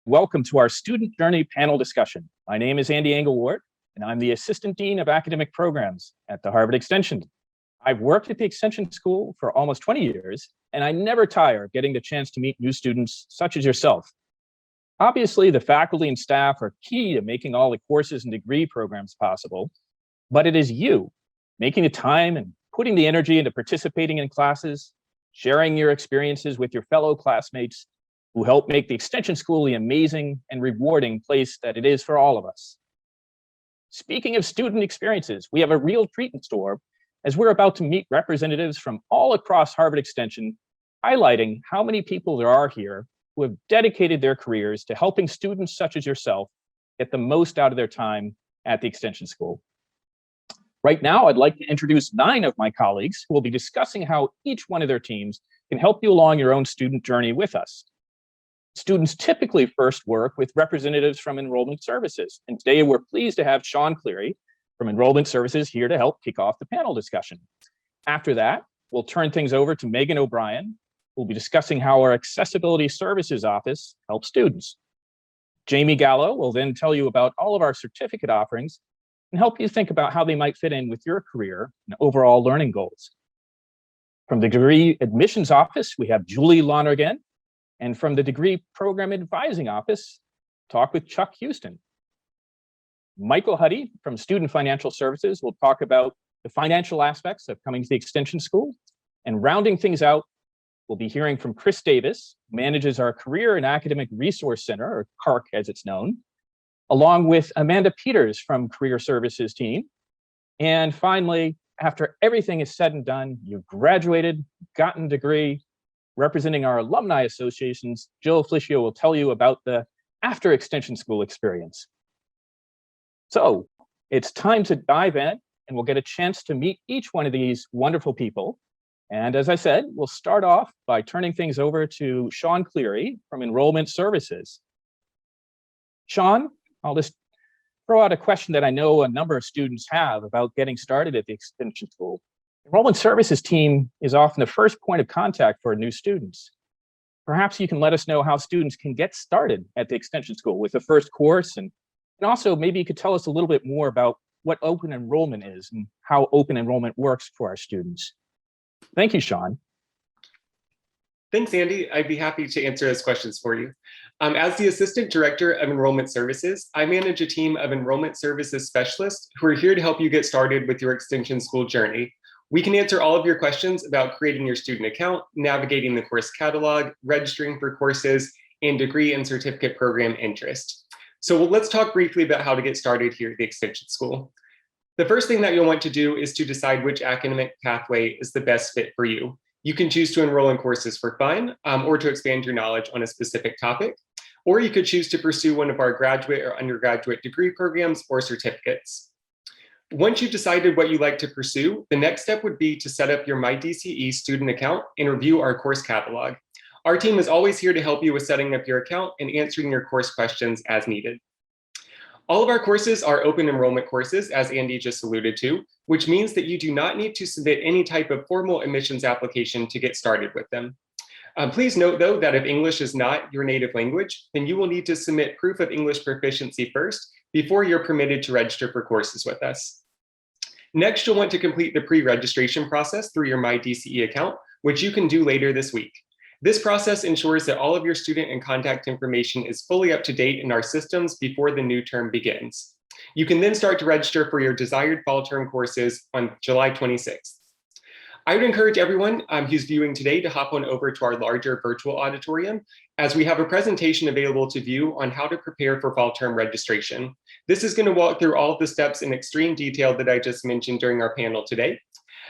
Welcome to our Student Journey panel discussion. My name is Andy Engelwart, and I'm the Assistant Dean of Academic Programs at the Harvard Extension. I've worked at the Extension School for almost 20 years, and I never tire of getting the chance to meet new students such as yourself. Obviously, the faculty and staff are key to making all the courses and degree programs possible, but it is you making the time and putting the energy into participating in classes, sharing your experiences with your fellow classmates who help make the Extension School the amazing and rewarding place that it is for all of us. Speaking of student experiences, we have a real treat in store as we're about to meet representatives from all across Harvard Extension, highlighting how many people there are here who have dedicated their careers to helping students such as yourself get the most out of their time at the Extension School. Right now, I'd like to introduce 9 of my colleagues who will be discussing how each one of their teams can help you along your own student journey with us. Students typically first work with representatives from Enrollment Services, and today we're pleased to have Sean Cleary from Enrollment Services here to help kick off the panel discussion. After that, we'll turn things over to Megan O'Brien, who will be discussing how our Accessibility Services Office helps students. Jamie Gallo will then tell you about all of our certificate offerings and help you think about how they might fit in with your career and overall learning goals. From the Degree Admissions Office, we have Julie Lonergan, and from the Degree Program Advising Office, talk with Chuck Houston. Michael Huddy from Student Financial Services will talk about the financial aspects of coming to the Extension School. And rounding things out, we'll be hearing from Chris Davis, who manages our Career and Academic Resource Center, or CARC as it's known, along with Amanda Peters from Career Services team. And finally, after everything is said and done, you've graduated, gotten a degree, representing our Alumni Associations, Jill Flicio will tell you about the after Extension School experience. So it's time to dive in, and we'll get a chance to meet each one of these wonderful people. And as I said, we'll start off by turning things over to Sean Cleary from Enrollment Services. Sean, I'll just throw out a question that I know a number of students have about getting started at the Extension School. Enrollment Services team is often the first point of contact for new students. Perhaps you can let us know how students can get started at the Extension School with the first course, and also maybe you could tell us a little bit more about what open enrollment is and how open enrollment works for our students. Thank you, Sean. Thanks, Andy. I'd be happy to answer those questions for you. As the Assistant Director of Enrollment Services, I manage a team of Enrollment Services specialists who are here to help you get started with your Extension School journey. We can answer all of your questions about creating your student account, navigating the course catalog, registering for courses, and degree and certificate program interest. So let's talk briefly about how to get started here at the Extension School. The first thing that you'll want to do is to decide which academic pathway is the best fit for you. You can choose to enroll in courses for fun or to expand your knowledge on a specific topic, or you could choose to pursue one of our graduate or undergraduate degree programs or certificates. Once you've decided what you'd like to pursue, the next step would be to set up your MyDCE student account and review our course catalog. Our team is always here to help you with setting up your account and answering your course questions as needed. All of our courses are open enrollment courses, as Andy just alluded to, which means that you do not need to submit any type of formal admissions application to get started with them. Please note, though, that if English is not your native language, then you will need to submit proof of English proficiency first before you're permitted to register for courses with us. Next, you'll want to complete the pre-registration process through your MyDCE account, which you can do later this week. This process ensures that all of your student and contact information is fully up to date in our systems before the new term begins. You can then start to register for your desired fall term courses on July 26th. I would encourage everyone who's viewing today to hop on over to our larger virtual auditorium, as we have a presentation available to view on how to prepare for fall term registration. This is going to walk through all of the steps in extreme detail that I just mentioned during our panel today.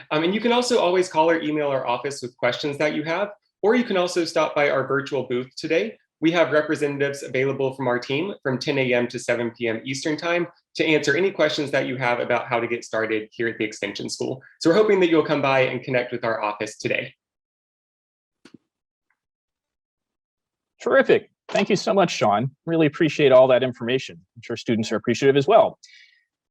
And you can also always call or email our office with questions that you have, or you can also stop by our virtual booth today. We have representatives available from our team from 10 a.m. to 7 p.m. Eastern Time to answer any questions that you have about how to get started here at the Extension School. So we're hoping that you'll come by and connect with our office today. Terrific. Thank you so much, Sean. Really appreciate all that information. I'm sure students are appreciative as well.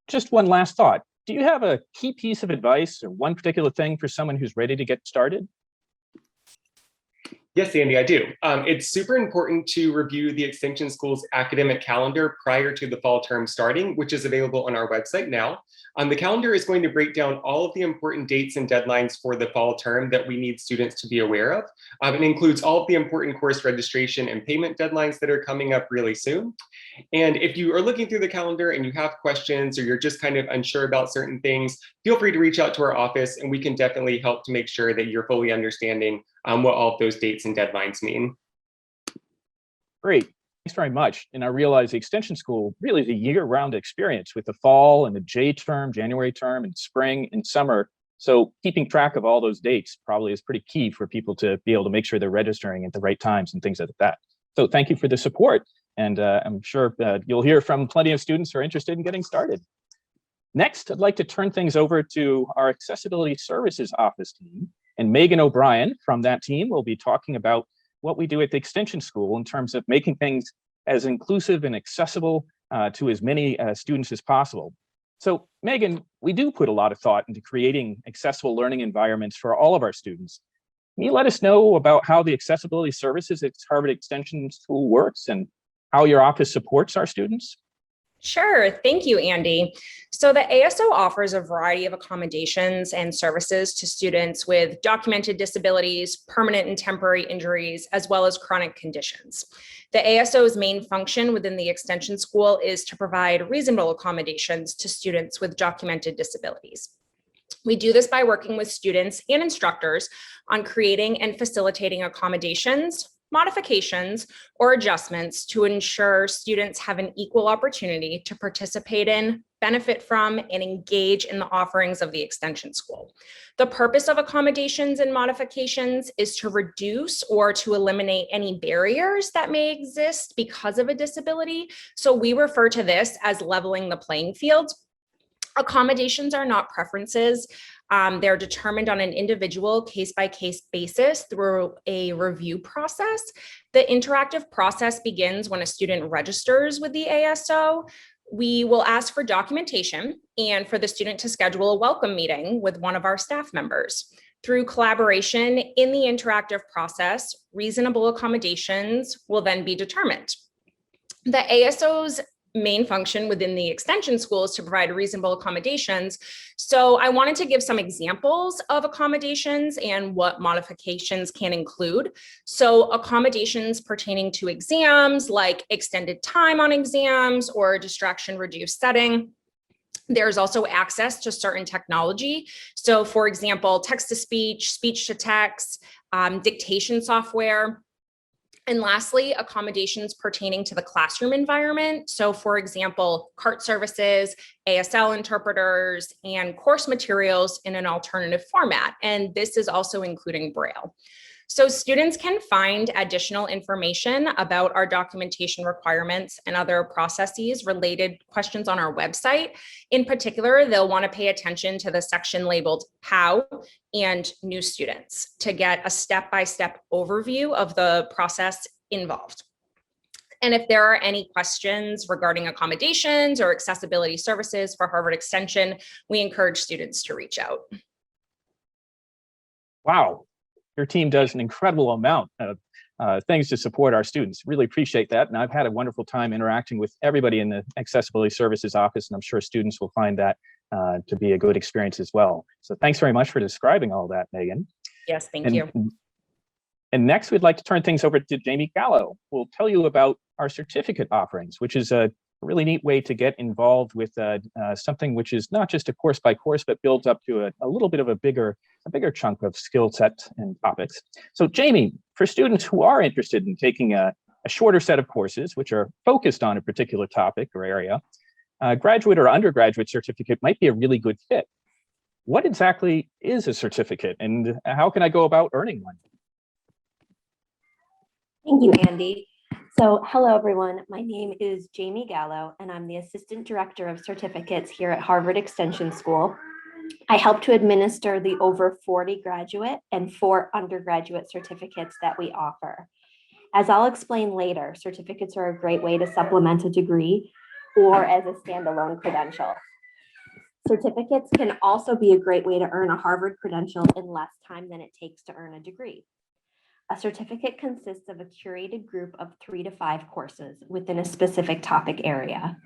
Just one last thought. Do you have a key piece of advice or one particular thing for someone who's ready to get started? Yes, Andy, I do. It's super important to review the Extension School's academic calendar prior to the fall term starting, which is available on our website now. The calendar is going to break down all of the important dates and deadlines for the fall term that we need students to be aware of. It includes all of the important course registration and payment deadlines that are coming up really soon. And if you are looking through the calendar and you have questions or you're just kind of unsure about certain things, feel free to reach out to our office and we can definitely help to make sure that you're fully understanding what all of those dates and deadlines mean. Great. Thanks very much. And I realize the Extension School really is a year-round experience with the fall and the J term, January term, and spring and summer. So keeping track of all those dates probably is pretty key for people to be able to make sure they're registering at the right times and things like that. So thank you for the support. And I'm sure you'll hear from plenty of students who are interested in getting started. Next, I'd like to turn things over to our Accessibility Services Office team. And Megan O'Brien from that team will be talking about what we do at the Extension School in terms of making things as inclusive and accessible to as many students as possible. So Megan, we do put a lot of thought into creating accessible learning environments for all of our students. Can you let us know about how the Accessibility Services at Harvard Extension School works and how your office supports our students? Sure. Thank you, Andy. So the ASO offers a variety of accommodations and services to students with documented disabilities, permanent and temporary injuries, as well as chronic conditions. The ASO's main function within the Extension School is to provide reasonable accommodations to students with documented disabilities. We do this by working with students and instructors on creating and facilitating accommodations, modifications, or adjustments to ensure students have an equal opportunity to participate in, benefit from, and engage in the offerings of the Extension School. The purpose of accommodations and modifications is to reduce or to eliminate any barriers that may exist because of a disability. So we refer to this as leveling the playing field. Accommodations are not preferences. They're determined on an individual case-by-case basis through a review process. The interactive process begins when a student registers with the ASO. We will ask for documentation and for the student to schedule a welcome meeting with one of our staff members. Through collaboration in the interactive process, reasonable accommodations will then be determined. The ASO's main function within the Extension School is to provide reasonable accommodations. So I wanted to give some examples of accommodations and what modifications can include. So accommodations pertaining to exams, like extended time on exams or distraction reduced setting. There's also access to certain technology. So for example, text-to-speech, speech-to-text, dictation software. And lastly, accommodations pertaining to the classroom environment. So for example, CART services, ASL interpreters, and course materials in an alternative format. And this is also including Braille. So students can find additional information about our documentation requirements and other processes related questions on our website. In particular, they'll want to pay attention to the section labeled How and New Students to get a step-by-step overview of the process involved. And if there are any questions regarding accommodations or accessibility services for Harvard Extension, we encourage students to reach out. Wow. Your team does an incredible amount of things to support our students. Really appreciate that. And I've had a wonderful time interacting with everybody in the Accessibility Services Office, and I'm sure students will find that to be a good experience as well. So thanks very much for describing all that, Megan. Yes, thank you. And next, we'd like to turn things over to Jamie Gallo, who will tell you about our certificate offerings, which is a really neat way to get involved with something which is not just a course by course, but builds up to a little bit of a bigger chunk of skill set and topics. So Jamie, for students who are interested in taking a shorter set of courses, which are focused on a particular topic or area, a graduate or undergraduate certificate might be a really good fit. What exactly is a certificate and how can I go about earning one? Thank you, Andy. So hello, everyone. My name is Jamie Gallo, and I'm the Assistant Director of Certificates here at Harvard Extension School. I help to administer the over 40 graduate and 4 undergraduate certificates that we offer. As I'll explain later, certificates are a great way to supplement a degree or as a standalone credential. Certificates can also be a great way to earn a Harvard credential in less time than it takes to earn a degree. A certificate consists of a curated group of 3 to 5 courses within a specific topic area.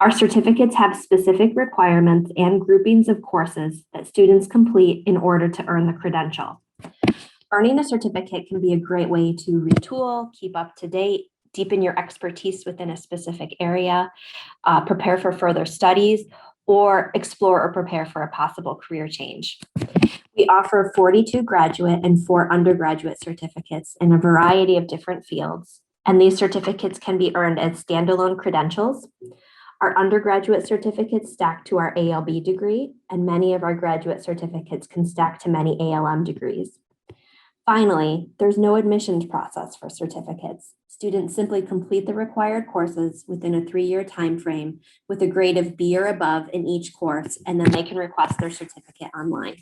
Our certificates have specific requirements and groupings of courses that students complete in order to earn the credential. Earning a certificate can be a great way to retool, keep up to date, deepen your expertise within a specific area, prepare for further studies, or explore or prepare for a possible career change. We offer 42 graduate and 4 undergraduate certificates in a variety of different fields, and these certificates can be earned as standalone credentials. Our undergraduate certificates stack to our ALB degree, and many of our graduate certificates can stack to many ALM degrees. Finally, there's no admissions process for certificates. Students simply complete the required courses within a 3-year time frame with a grade of B or above in each course, and then they can request their certificate online.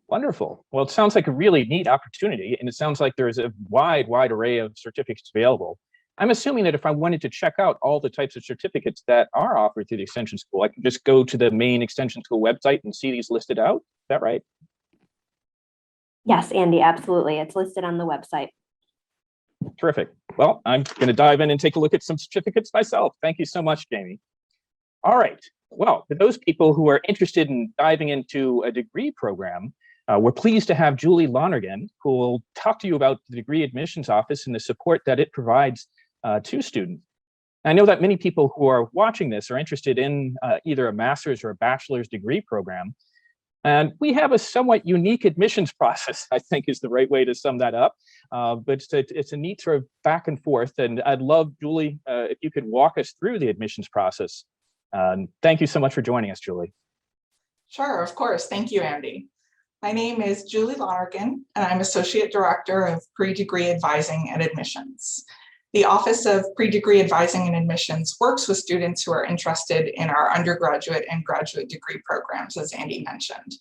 Wonderful. Well, it sounds like a really neat opportunity, and it sounds like there's a wide array of certificates available. I'm assuming that if I wanted to check out all the types of certificates that are offered through the Extension School, I can just go to the main Extension School website and see these listed out. Is that right? Yes, Andy, absolutely. It's listed on the website. Terrific. Well, I'm going to dive in and take a look at some certificates myself. Thank you so much, Jamie. All right. Well, for those people who are interested in diving into a degree program, we're pleased to have Julie Lonergan, who will talk to you about the Degree Admissions Office and the support that it provides to students. I know that many people who are watching this are interested in either a master's or a bachelor's degree program. And we have a somewhat unique admissions process, I think is the right way to sum that up. But it's a neat sort of back and forth. And I'd love, Julie, if you could walk us through the admissions process. Thank you so much for joining us, Julie. Sure, of course. Thank you, Andy. My name is Julie Lonergan, and I'm Associate Director of Pre-Degree Advising and Admissions. The Office of Pre-Degree Advising and Admissions works with students who are interested in our undergraduate and graduate degree programs, as Andy mentioned.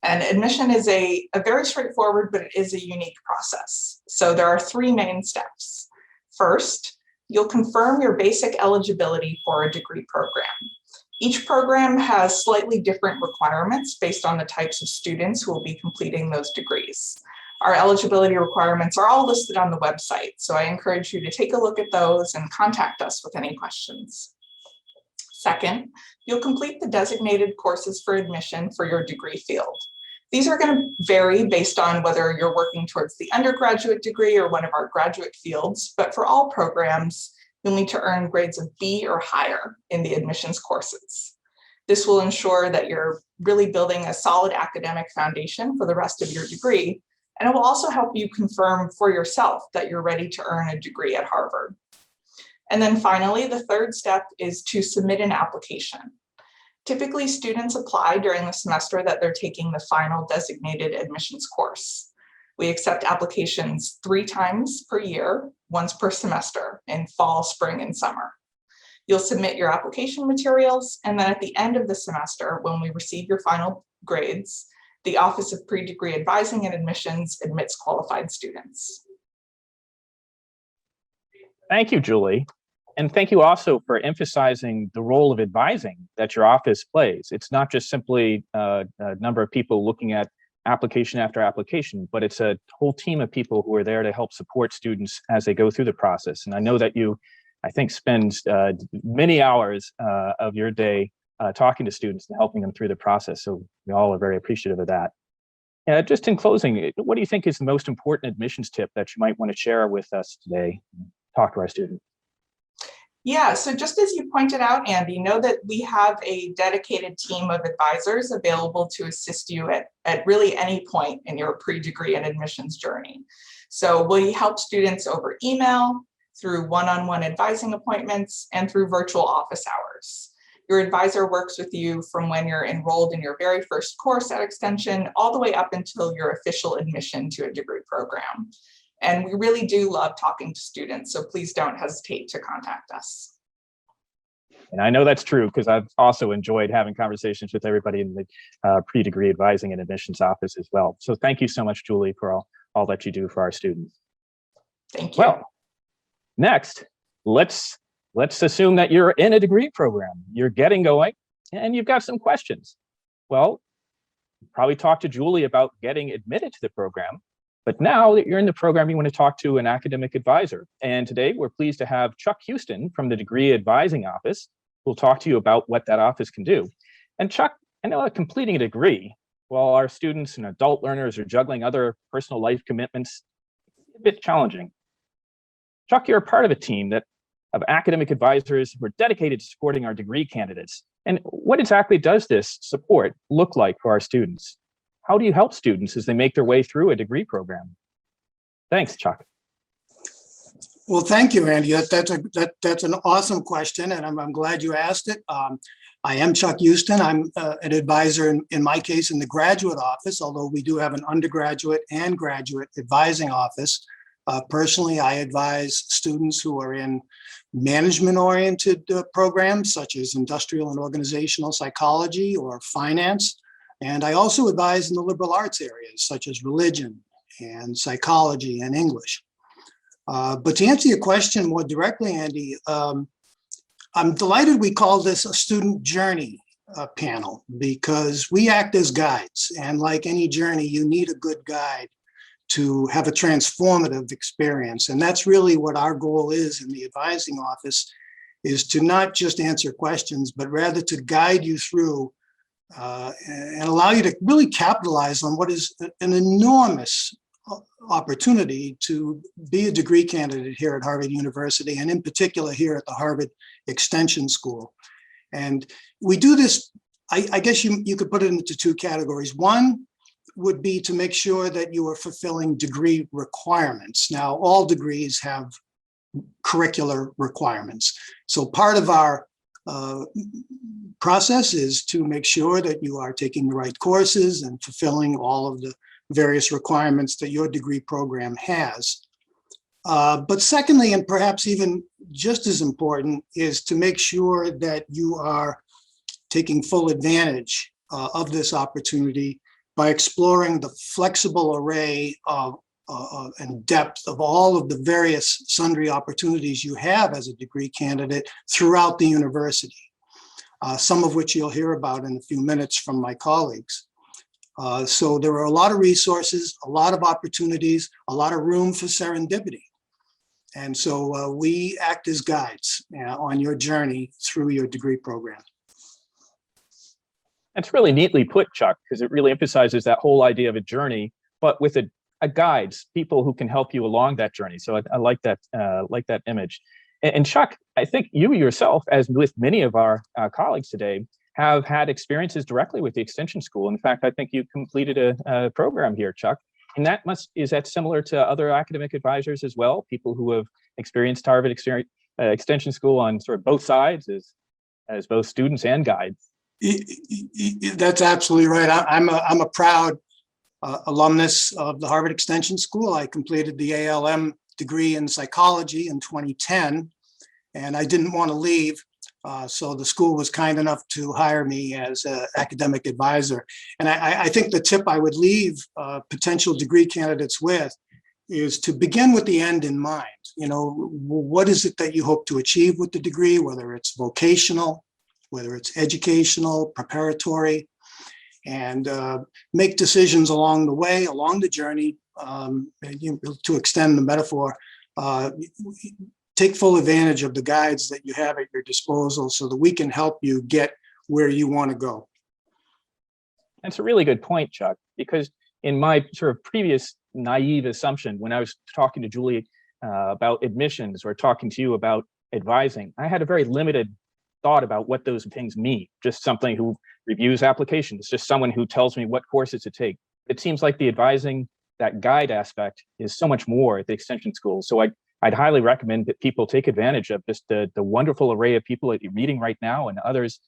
And admission is a very straightforward, but it is a unique process. So there are 3 main steps. First, you'll confirm your basic eligibility for a degree program. Each program has slightly different requirements based on the types of students who will be completing those degrees. Our eligibility requirements are all listed on the website, so I encourage you to take a look at those and contact us with any questions. Second, you'll complete the designated courses for admission for your degree field. These are going to vary based on whether you're working towards the undergraduate degree or one of our graduate fields, but for all programs, you'll need to earn grades of B or higher in the admissions courses. This will ensure that you're really building a solid academic foundation for the rest of your degree, and it will also help you confirm for yourself that you're ready to earn a degree at Harvard. And then finally, the third step is to submit an application. Typically, students apply during the semester that they're taking the final designated admissions course. We accept applications 3 times per year, once per semester, in fall, spring, and summer. You'll submit your application materials, and then at the end of the semester, when we receive your final grades, the Office of Pre-Degree Advising and Admissions admits qualified students. Thank you, Julie. And thank you also for emphasizing the role of advising that your office plays. It's not just simply a number of people looking at application after application, but it's a whole team of people who are there to help support students as they go through the process. And I know that you, I think, spend many hours of your day talking to students and helping them through the process. So we all are very appreciative of that. Just in closing, what do you think is the most important admissions tip that you might want to share with us today? Talk to our students. Yeah, so just as you pointed out, Andy, know that we have a dedicated team of advisors available to assist you at really any point in your pre-degree and admissions journey. So we help students over email, through one-on-one advising appointments, and through virtual office hours. Your advisor works with you from when you're enrolled in your very first course at Extension all the way up until your official admission to a degree program. And we really do love talking to students, so please don't hesitate to contact us. And I know that's true because I've also enjoyed having conversations with everybody in the pre-degree advising and admissions office as well. So thank you so much, Julie, for all that you do for our students. Thank you. Well, next, let's assume that you're in a degree program, you're getting going, and you've got some questions. Well, Probably talked to Julie about getting admitted to the program. But now that you're in the program, you want to talk to an academic advisor. And today we're pleased to have Chuck Houston from the Degree Advising Office, who will talk to you about what that office can do. And Chuck, I know that completing a degree while our students and adult learners are juggling other personal life commitments, is a bit challenging. Chuck, you're a part of a team of academic advisors who are dedicated to supporting our degree candidates. And what exactly does this support look like for our students? How do you help students as they make their way through a degree program? Thanks, Chuck. Well, thank you, Andy. That's an awesome question, and I'm glad you asked it. I am Chuck Houston. I'm an advisor, in my case, in the graduate office, although we do have an undergraduate and graduate advising office. Personally, I advise students who are in management-oriented programs, such as industrial and organizational psychology or finance. And I also advise in the liberal arts areas, such as religion and psychology and English. But to answer your question more directly, Andy, I'm delighted we call this a student journey panel, because we act as guides. And like any journey, you need a good guide to have a transformative experience. And that's really what our goal is in the advising office, is to not just answer questions, but rather to guide you through and allow you to really capitalize on what is an enormous opportunity to be a degree candidate here at Harvard University, and in particular here at the Harvard Extension School. And we do this, I guess you could put it into two categories. One would be to make sure that you are fulfilling degree requirements. Now, all degrees have curricular requirements. So part of our process is to make sure that you are taking the right courses and fulfilling all of the various requirements that your degree program has. But secondly, and perhaps even just as important, is to make sure that you are taking full advantage of this opportunity by exploring the flexible array of and depth of all of the various sundry opportunities you have as a degree candidate throughout the university, some of which you'll hear about in a few minutes from my colleagues. So there are a lot of resources, a lot of opportunities, a lot of room for serendipity. And so we act as guides on your journey through your degree program. That's really neatly put, Chuck, because it really emphasizes that whole idea of a journey, but with a guides, people who can help you along that journey. So I like that image. And Chuck, I think you yourself, as with many of our colleagues today, have had experiences directly with the Extension School. In fact, I think you completed a program here, Chuck. And is that similar to other academic advisors as well? People who have experienced Harvard Extension School on sort of both sides as both students and guides? That's absolutely right. I'm a proud alumnus of the Harvard Extension School. I completed the ALM degree in psychology in 2010, and I didn't want to leave. So the school was kind enough to hire me as an academic advisor. And I think the tip I would leave potential degree candidates with is to begin with the end in mind. You know, what is it that you hope to achieve with the degree, whether it's vocational, whether it's educational, preparatory, and make decisions along the way, along the journey, to extend the metaphor. Take full advantage of the guides that you have at your disposal so that we can help you get where you want to go. That's a really good point, Chuck, because in my sort of previous naive assumption, when I was talking to Julie about admissions or talking to you about advising, I had a very limited thought about what those things mean. Just something who reviews applications, just someone who tells me what courses to take. It seems like the advising, that guide aspect, is so much more at the Extension School. So I'd highly recommend that people take advantage of just the wonderful array of people that you're meeting right now, and others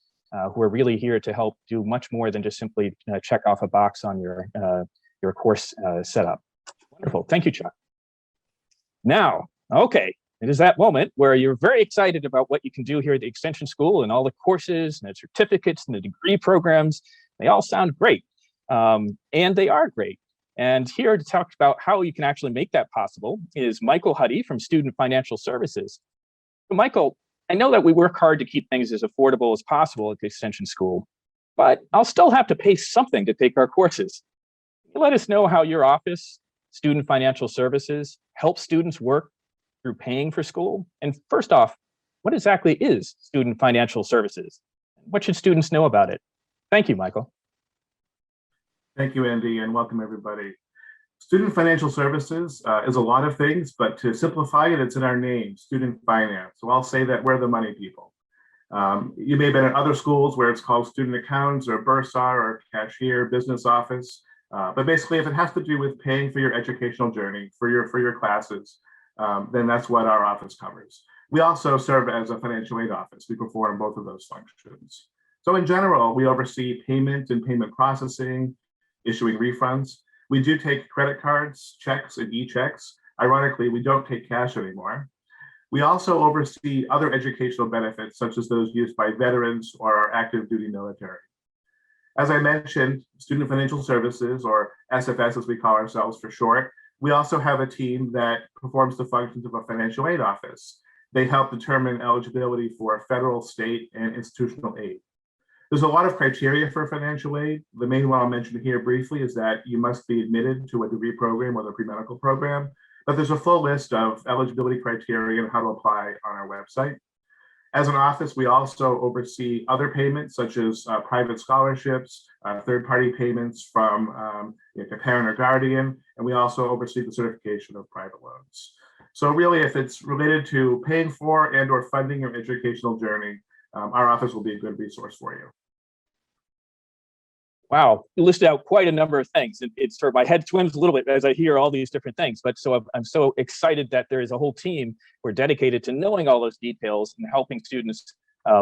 who are really here to help do much more than just simply check off a box on your course setup. Wonderful. Thank you, Chuck. Now, okay, it is that moment where you're very excited about what you can do here at the Extension School and all the courses and the certificates and the degree programs. They all sound great, and they are great. And here to talk about how you can actually make that possible is Michael Huddy from Student Financial Services. So Michael, I know that we work hard to keep things as affordable as possible at the Extension School, but I'll still have to pay something to take our courses. Can you let us know how your office, Student Financial Services, helps students work through paying for school? And first off, what exactly is Student Financial Services? What should students know about it? Thank you, Michael. Thank you, Andy, and welcome everybody. Student Financial Services is a lot of things, but to simplify it, it's in our name, Student Finance. So I'll say that we're the money people. You may have been at other schools where it's called student accounts or bursar or cashier, business office. But basically, if it has to do with paying for your educational journey, for your classes, then that's what our office covers. We also serve as a financial aid office. We perform both of those functions. So in general, we oversee payment and payment processing, issuing refunds. We do take credit cards, checks, and e-checks. Ironically, we don't take cash anymore. We also oversee other educational benefits, such as those used by veterans or our active duty military. As I mentioned, Student Financial Services, or SFS as we call ourselves for short, we also have a team that performs the functions of a financial aid office. They help determine eligibility for federal, state, and institutional aid. There's a lot of criteria for financial aid. The main one I'll mention here briefly is that you must be admitted to a degree program or the pre-medical program, but there's a full list of eligibility criteria and how to apply on our website. As an office, we also oversee other payments such as private scholarships, third-party payments from a parent or guardian, and we also oversee the certification of private loans. So really, if it's related to paying for and or funding your educational journey, our office will be a good resource for you. Wow, you listed out quite a number of things. It's sort of, my head swims a little bit as I hear all these different things. But so I'm so excited that there is a whole team who are dedicated to knowing all those details and helping students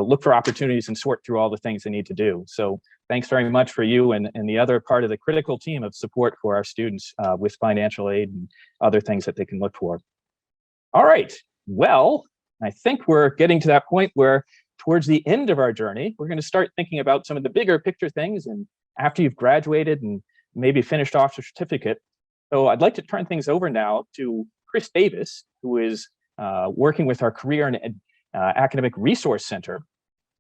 look for opportunities and sort through all the things they need to do. So thanks very much for you and the other part of the critical team of support for our students with financial aid and other things that they can look for. All right, well, I think we're getting to that point where towards the end of our journey, we're going to start thinking about some of the bigger picture things and after you've graduated and maybe finished off your certificate. So I'd like to turn things over now to Chris Davis, who is working with our Career and Academic Resource Center.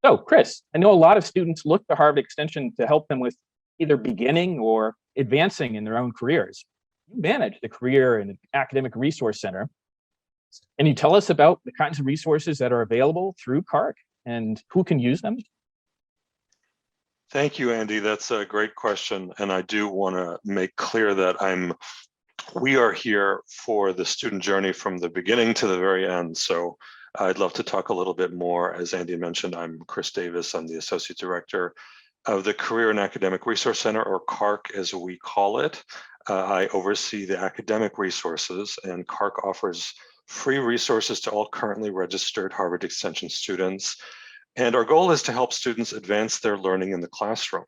So Chris, I know a lot of students look to Harvard Extension to help them with either beginning or advancing in their own careers. You manage the Career and Academic Resource Center. Can you tell us about the kinds of resources that are available through CARC and who can use them? Thank you, Andy. That's a great question. And I do want to make clear that we are here for the student journey from the beginning to the very end. So I'd love to talk a little bit more. As Andy mentioned, I'm Chris Davis. I'm the Associate Director of the Career and Academic Resource Center, or CARC as we call it. I oversee the academic resources, and CARC offers free resources to all currently registered Harvard Extension students. And our goal is to help students advance their learning in the classroom.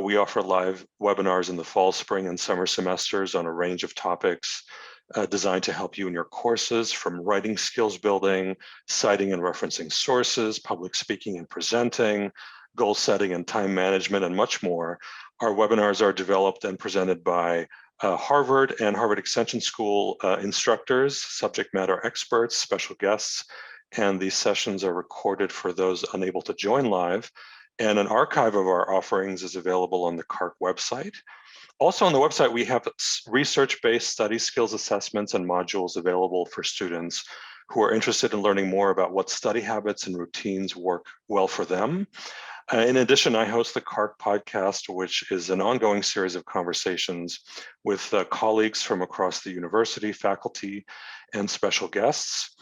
We offer live webinars in the fall, spring, and summer semesters on a range of topics designed to help you in your courses, from writing skills building, citing and referencing sources, public speaking and presenting, goal setting and time management, and much more. Our webinars are developed and presented by Harvard and Harvard Extension School instructors, subject matter experts, special guests, and these sessions are recorded for those unable to join live. And an archive of our offerings is available on the CARC website. Also on the website, we have research-based study skills assessments and modules available for students who are interested in learning more about what study habits and routines work well for them. In addition, I host the CARC podcast, which is an ongoing series of conversations with colleagues from across the university, faculty, and special guests.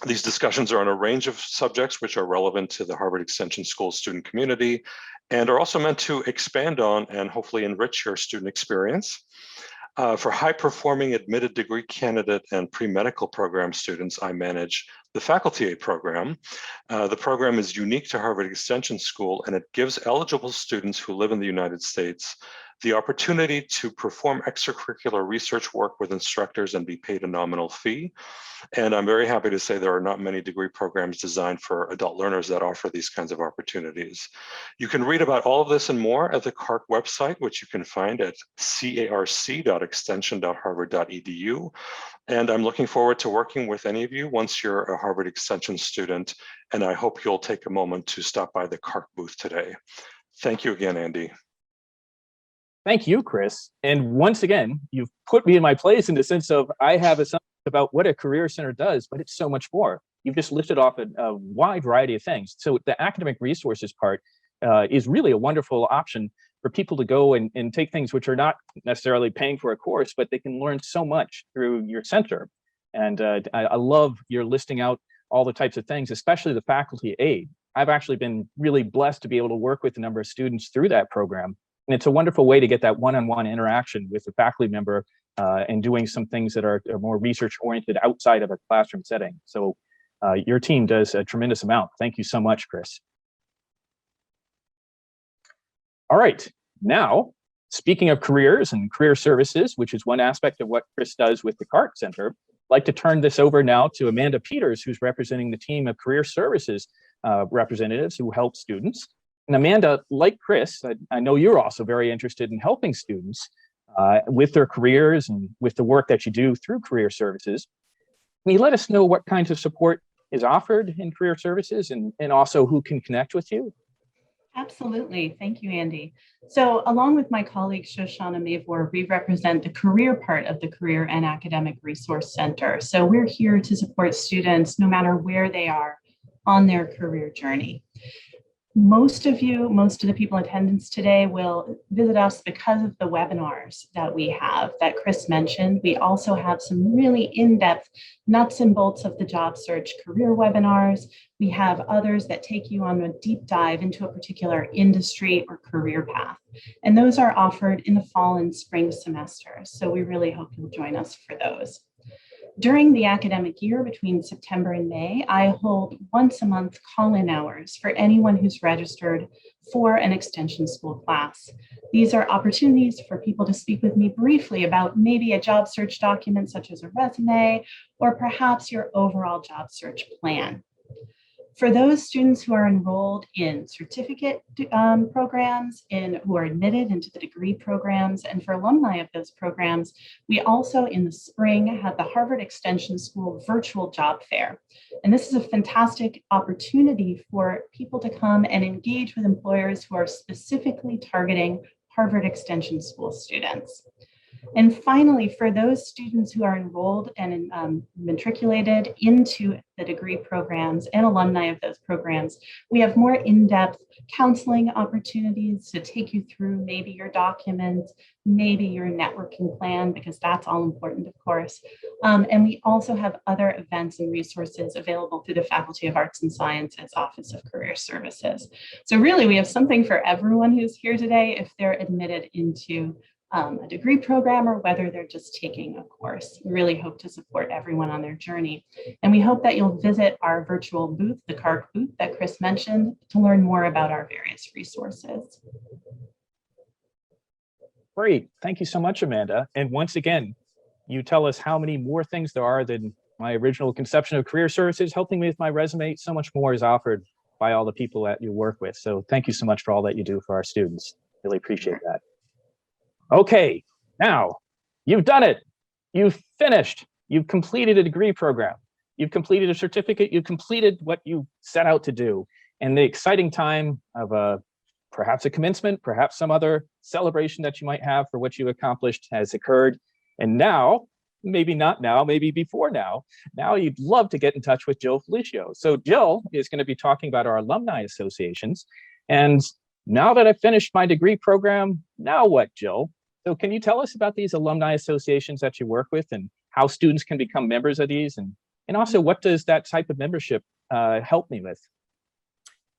These discussions are on a range of subjects which are relevant to the Harvard Extension School student community and are also meant to expand on and hopefully enrich your student experience. For high-performing admitted degree candidate and pre-medical program students, I manage the Faculty Aid program. The program is unique to Harvard Extension School, and it gives eligible students who live in the United States the opportunity to perform extracurricular research work with instructors and be paid a nominal fee. And I'm very happy to say there are not many degree programs designed for adult learners that offer these kinds of opportunities. You can read about all of this and more at the CARC website, which you can find at carc.extension.harvard.edu. And I'm looking forward to working with any of you once you're a Harvard Extension student, and I hope you'll take a moment to stop by the CARC booth today. Thank you again, Andy. Thank you, Chris. And once again, you've put me in my place in the sense of I have assumptions about what a career center does, but it's so much more. You've just listed off a wide variety of things. So the academic resources part is really a wonderful option for people to go and take things which are not necessarily paying for a course, but they can learn so much through your center. And I love your listing out all the types of things, especially the faculty aid. I've actually been really blessed to be able to work with a number of students through that program. And it's a wonderful way to get that one-on-one interaction with a faculty member and doing some things that are more research-oriented outside of a classroom setting. So your team does a tremendous amount. Thank you so much, Chris. All right, now, speaking of careers and career services, which is one aspect of what Chris does with the CART Center, I'd like to turn this over now to Amanda Peters, who's representing the team of career services representatives who help students. And Amanda, like Chris, I know you're also very interested in helping students with their careers and with the work that you do through career services. Can you let us know what kinds of support is offered in career services and also who can connect with you? Absolutely. Thank you, Andy. So along with my colleague Shoshana Mavor, we represent the career part of the Career and Academic Resource Center. So we're here to support students no matter where they are on their career journey. Most of the people in attendance today will visit us because of the webinars that we have that Chris mentioned. We also have some really in-depth nuts and bolts of the job search career webinars. We have others that take you on a deep dive into a particular industry or career path. And those are offered in the fall and spring semesters. So we really hope you'll join us for those. During the academic year between September and May, I hold once a month call-in hours for anyone who's registered for an extension school class. These are opportunities for people to speak with me briefly about maybe a job search document such as a resume, or perhaps your overall job search plan. For those students who are enrolled in certificate programs, who are admitted into the degree programs, and for alumni of those programs, we also in the spring have the Harvard Extension School virtual job fair. And this is a fantastic opportunity for people to come and engage with employers who are specifically targeting Harvard Extension School students. And finally, for those students who are enrolled and matriculated into the degree programs and alumni of those programs, we have more in-depth counseling opportunities to take you through maybe your documents, maybe your networking plan, because that's all important, of course. And we also have other events and resources available through the Faculty of Arts and Sciences Office of Career Services. So really, we have something for everyone who's here today if they're admitted into a degree program or whether they're just taking a course. We really hope to support everyone on their journey. And we hope that you'll visit our virtual booth, the CARC booth that Chris mentioned, to learn more about our various resources. Great. Thank you so much, Amanda. And once again, you tell us how many more things there are than my original conception of career services, helping me with my resume. So much more is offered by all the people that you work with. So thank you so much for all that you do for our students. Really appreciate that. Okay, now you've done it. You've finished. You've completed a degree program. You've completed a certificate. You've completed what you set out to do. And the exciting time of perhaps a commencement, perhaps some other celebration that you might have for what you accomplished has occurred. And now, maybe not now, maybe before now you'd love to get in touch with Jill Felicio. So Jill is going to be talking about our Alumni Associations. And now that I've finished my degree program, now what, Jill? So can you tell us about these alumni associations that you work with and how students can become members of these? And also, what does that type of membership help me with?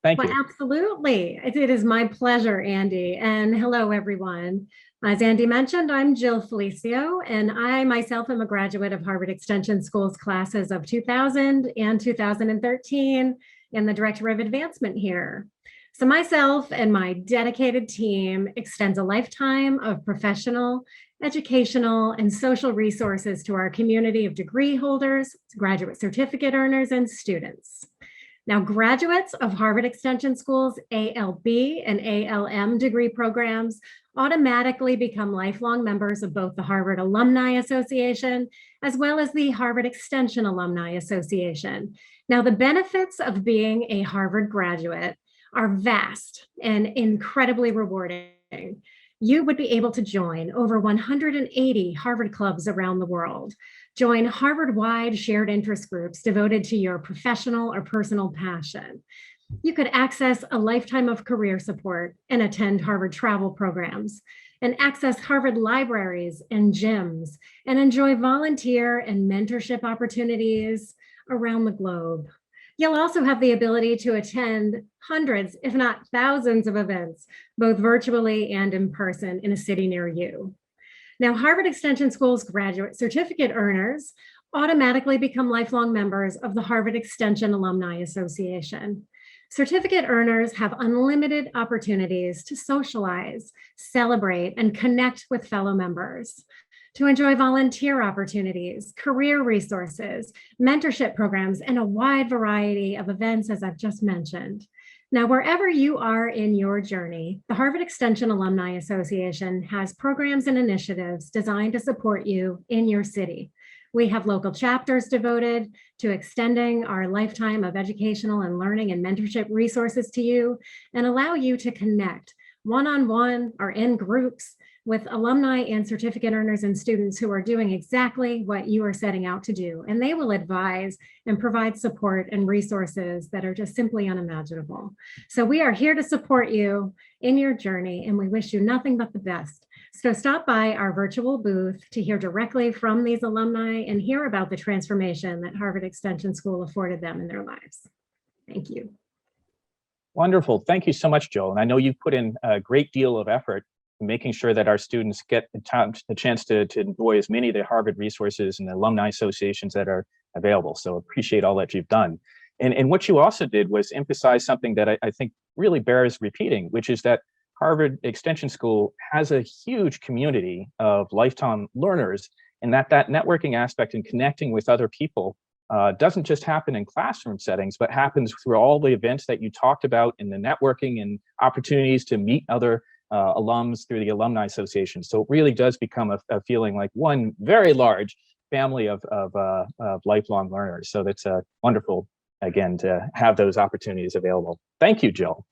Thank you. Absolutely. It is my pleasure, Andy. And hello, everyone. As Andy mentioned, I'm Jill Felicio, and I myself am a graduate of Harvard Extension School's classes of 2000 and 2013 and the Director of Advancement here. So myself and my dedicated team extends a lifetime of professional, educational, and social resources to our community of degree holders, graduate certificate earners, and students. Now, graduates of Harvard Extension School's ALB and ALM degree programs automatically become lifelong members of both the Harvard Alumni Association as well as the Harvard Extension Alumni Association. Now, the benefits of being a Harvard graduate are vast and incredibly rewarding. You would be able to join over 180 Harvard clubs around the world. Join Harvard-wide shared interest groups devoted to your professional or personal passion. You could access a lifetime of career support and attend Harvard travel programs, and access Harvard libraries and gyms, and enjoy volunteer and mentorship opportunities around the globe. You'll also have the ability to attend hundreds, if not thousands of events, both virtually and in person in a city near you. Now, Harvard Extension School's graduate certificate earners automatically become lifelong members of the Harvard Extension Alumni Association. Certificate earners have unlimited opportunities to socialize, celebrate, and connect with fellow members, to enjoy volunteer opportunities, career resources, mentorship programs, and a wide variety of events, as I've just mentioned. Now, wherever you are in your journey, the Harvard Extension Alumni Association has programs and initiatives designed to support you in your city. We have local chapters devoted to extending our lifetime of educational and learning and mentorship resources to you, and allow you to connect one-on-one or in groups with alumni and certificate earners and students who are doing exactly what you are setting out to do. And they will advise and provide support and resources that are just simply unimaginable. So we are here to support you in your journey, and we wish you nothing but the best. So stop by our virtual booth to hear directly from these alumni and hear about the transformation that Harvard Extension School afforded them in their lives. Thank you. Wonderful. Thank you so much, Jill. And I know you've put in a great deal of effort in making sure that our students get the chance to enjoy as many of the Harvard resources and the alumni associations that are available. So appreciate all that you've done. And what you also did was emphasize something that I think really bears repeating, which is that Harvard Extension School has a huge community of lifetime learners, and that networking aspect and connecting with other people doesn't just happen in classroom settings, but happens through all the events that you talked about in the networking and opportunities to meet other alums through the Alumni Association. So it really does become a feeling like one very large family of lifelong learners. So that's wonderful, again, to have those opportunities available. Thank you, Jill.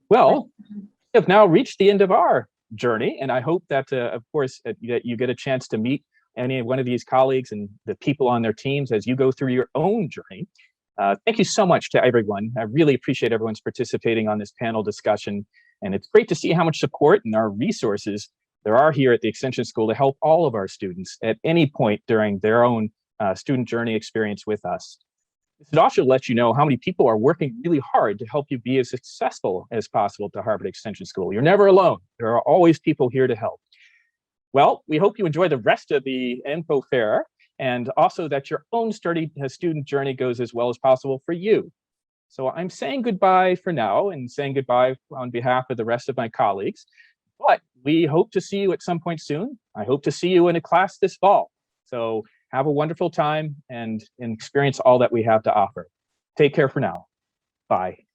Well, we have now reached the end of our journey, and I hope that, of course, that you get a chance to meet any one of these colleagues and the people on their teams as you go through your own journey. Thank you so much to everyone. I really appreciate everyone's participating on this panel discussion. And it's great to see how much support and our resources there are here at the Extension School to help all of our students at any point during their own student journey experience with us. This also lets you know how many people are working really hard to help you be as successful as possible at the Harvard Extension School. You're never alone. There are always people here to help. Well, we hope you enjoy the rest of the info fair, and also that your own student journey goes as well as possible for you. So I'm saying goodbye for now and saying goodbye on behalf of the rest of my colleagues, but we hope to see you at some point soon. I hope to see you in a class this fall. So have a wonderful time and experience all that we have to offer. Take care for now. Bye.